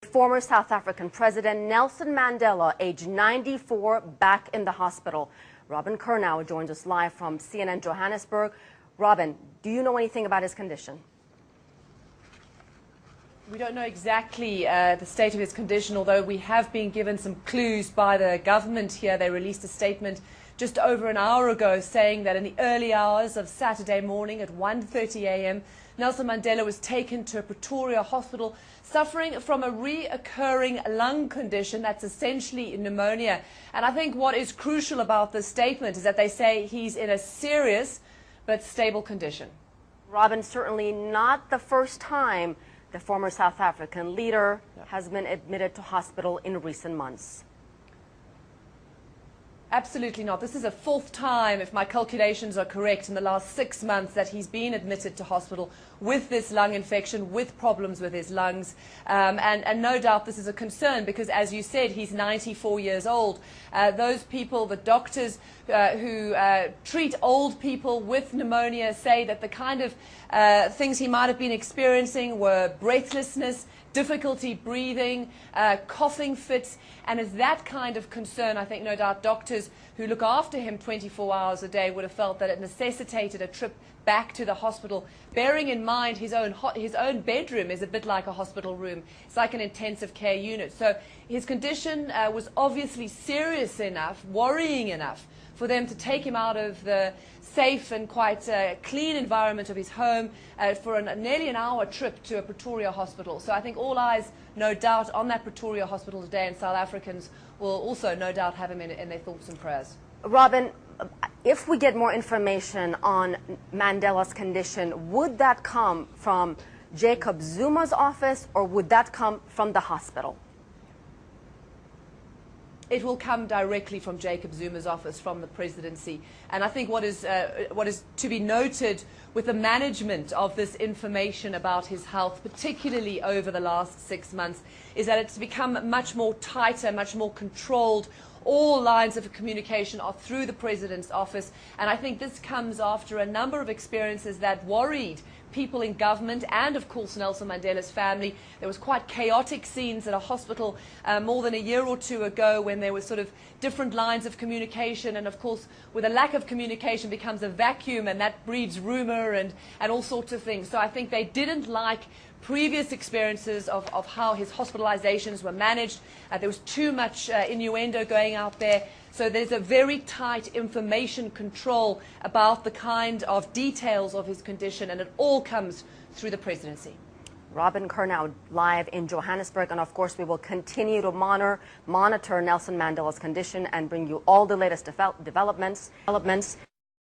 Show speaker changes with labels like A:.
A: Former South African President Nelson Mandela, aged 94, back in the hospital. Robin Kernow joins us live from CNN Johannesburg. Robin, do you know anything about his condition?
B: We don't know exactly the state of his condition, although we have been given some clues by the government here. They released a statement just over an hour ago saying that in the early hours of Saturday morning at 1:30 a.m., Nelson Mandela was taken to a Pretoria hospital suffering from a reoccurring lung condition that's essentially pneumonia. And I think what is crucial about this statement is that they say he's in a serious but stable condition.
A: Robin, certainly not the first time the former South African leader has been admitted to hospital in recent months.
B: Absolutely not. This is a fourth time, if my calculations are correct, in the last 6 months that he's been admitted to hospital with this lung infection, with problems with his lungs. And no doubt this is a concern because, as you said, he's 94 years old. Those people, the doctors who treat old people with pneumonia, say that the kind of things he might have been experiencing were breathlessness, difficulty breathing, coughing fits, and as that kind of concern, I think no doubt doctors who look after him 24 hours a day would have felt that it necessitated a trip back to the hospital, bearing in mind his own bedroom is a bit like a hospital room. It's like an intensive care unit. So his condition was obviously serious enough, worrying enough, for them to take him out of the safe and quite clean environment of his home for nearly an hour trip to a Pretoria hospital. So I think all eyes, no doubt, on that Pretoria hospital today, and South Africans will also no doubt have him in their thoughts and prayers.
A: Robin, if we get more information on Mandela's condition, would that come from Jacob Zuma's office or would that come from the hospital?
B: It will come directly from Jacob Zuma's office, from the presidency. And I think what is to be noted with the management of this information about his health, particularly over the last 6 months, is that it's become much more tighter, much more controlled. All lines of communication are through the president's office. And I think this comes after a number of experiences that worried people in government and, of course, Nelson Mandela's family. There was quite chaotic scenes at a hospital more than a year or two ago when there were sort of different lines of communication. And, of course, with a lack of communication becomes a vacuum, and that breeds rumor and all sorts of things. So I think they didn't like previous experiences of how his hospitalizations were managed. There was too much innuendo going out there. So there's a very tight information control about the kind of details of his condition, and it all comes through the presidency.
A: Robin Kernow live in Johannesburg, and of course we will continue to monitor Nelson Mandela's condition and bring you all the latest developments.